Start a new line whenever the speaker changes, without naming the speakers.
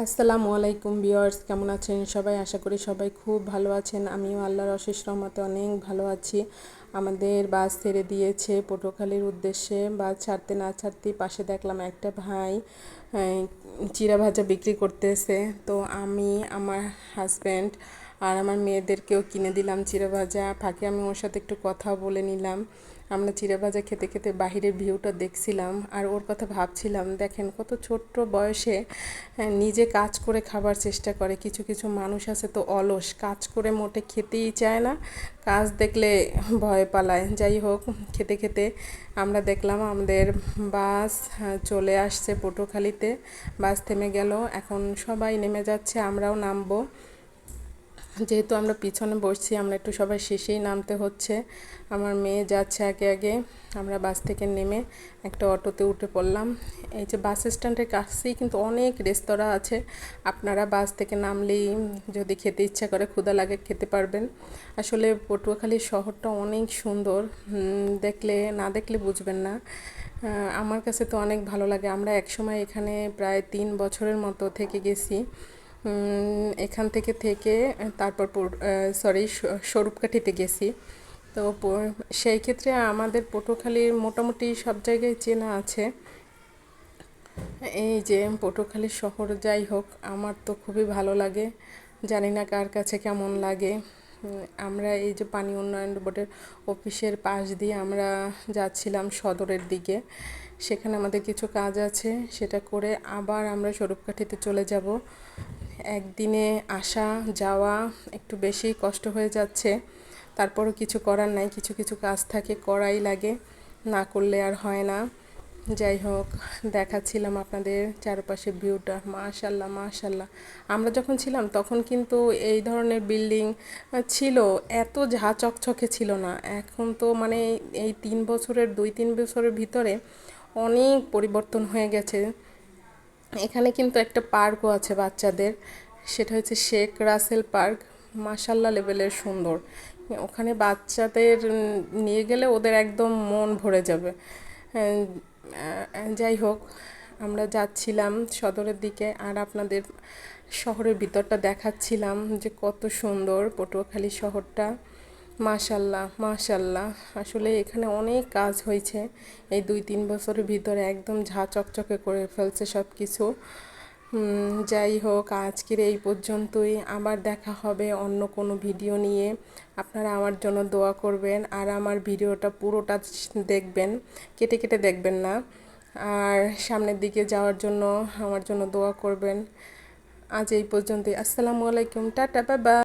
আসসালামু আলাইকুম ভিউয়ার্স, কেমন আছেন সবাই? আশা করি সবাই খুব ভালো আছেন। আমিও আল্লাহর অশেষ রহমতে অনেক ভালো আছি। আমাদের বাস ছেড়ে দিয়েছে পটুয়াখালীর উদ্দেশ্যে। বাস ছাড়তে না ছাড়তেই পাশে দেখলাম একটা ভাই চিড়া ভাজা বিক্রি করতেছে। তো আমি, আমার হাজব্যান্ড আর আমার মেয়েদেরকেও কিনে দিলাম চিড়া ভাজা। ফাঁকে আমি ওর সাথে একটু কথা বলে নিলাম। আমরা চিড়া ভাজা খেতে খেতে বাহিরের ভিউটা দেখছিলাম আর ওর কথা ভাবছিলাম। দেখেন কত ছোট্ট বয়সে নিজে কাজ করে খাবার চেষ্টা করে। কিছু কিছু মানুষ আছে তো অলস, কাজ করে মোটে খেতেই চায় না, কাজ দেখলে ভয় পালায়। যাই হোক, খেতে খেতে আমরা দেখলাম আমাদের বাস চলে আসছে পটুয়াখালীতে। বাস থেমে গেল, এখন সবাই নেমে যাচ্ছে, আমরাও নামবো। যেহেতু আমরা পিছনে বসছি, আমরা একটু সবাই শেষেই নামতে হচ্ছে। আমার মেয়ে যাচ্ছে আগে আগে। আমরা বাস থেকে নেমে একটা অটোতে উঠে পড়লাম। এই যে বাস স্ট্যান্ডের কাছেই কিন্তু অনেক রেস্তোরাঁ আছে, আপনারা বাস থেকে নামলেই যদি খেতে ইচ্ছা করে, ক্ষুধা লাগে, খেতে পারবেন। আসলে পটুয়াখালী শহরটা অনেক সুন্দর, না দেখলে বুঝবেন না। আমার কাছে তো অনেক ভালো লাগে। আমরা একসময় এখানে প্রায় 3 বছরের মতো থেকে গেছি। এখান থেকে তারপর স্বরূপকাঠিতে গেছি। তো সেই ক্ষেত্রে আমাদের পটুয়াখালীর মোটামুটি সব জায়গায় চেনা আছে। এই যে পটুয়াখালী শহর, যাই হোক, আমার তো খুবই ভালো লাগে। জানি না কার কাছে কেমন লাগে। আমরা এই যে পানি উন্নয়ন বোর্ডের অফিসের পাশ দিয়ে আমরা যাচ্ছিলাম সদরের দিকে। সেখানে আমাদের কিছু কাজ আছে, সেটা করে আবার আমরা স্বরূপকাঠিতে চলে যাব। একদিনে আসা যাওয়া একটু বেশি কষ্ট হয়ে যাচ্ছে, তারপরও কিছু করার নাই। কিছু কিছু কাজ থাকে, করাই লাগে, না করলে আর হয় না। যাই হোক, দেখাচ্ছিলাম আপনাদের চারপাশে ভিউটা। মাশাল্লাহ মাশাল্লাহ। আমরা যখন ছিলাম তখন কিন্তু এই ধরনের বিল্ডিং ছিল, এত ঝাঁ চকচকে ছিল না। এখন তো মানে এই 2-3 বছরের ভিতরে অনেক পরিবর্তন হয়ে গেছে। এখানে কিন্তু একটা পার্কও আছে বাচ্চাদের, সেটা হচ্ছে শেখ রাসেল পার্ক। মাশাল্লাহ লেভেলের সুন্দর। ওখানে বাচ্চাদের নিয়ে গেলে ওদের একদম মন ভরে যাবে। যাই হোক, আমরা যাচ্ছিলাম সদরের দিকে আর আপনাদের শহরের ভিতরটা দেখাচ্ছিলাম যে কত সুন্দর পটুয়াখালী শহরটা। মাশাল্লাহ মাশাল্লাহ। আসলে এখানে অনেক কাজ হয়েছে এই 2-3 বছরের ভিতরে, একদম ঝাঁ চকচকে করে ফেলছে সব কিছু। যাই হোক, আজকের এই পর্যন্তই। আবার দেখা হবে অন্য কোনো ভিডিও নিয়ে। আপনারা আমার জন্য দোয়া করবেন আর আমার ভিডিওটা পুরোটা দেখবেন, কেটে কেটে দেখবেন না। আর সামনের দিকে যাওয়ার জন্য আমার জন্য দোয়া করবেন। আজ এই পর্যন্তই। আসসালামু আলাইকুম, টাটা, বাই বাই।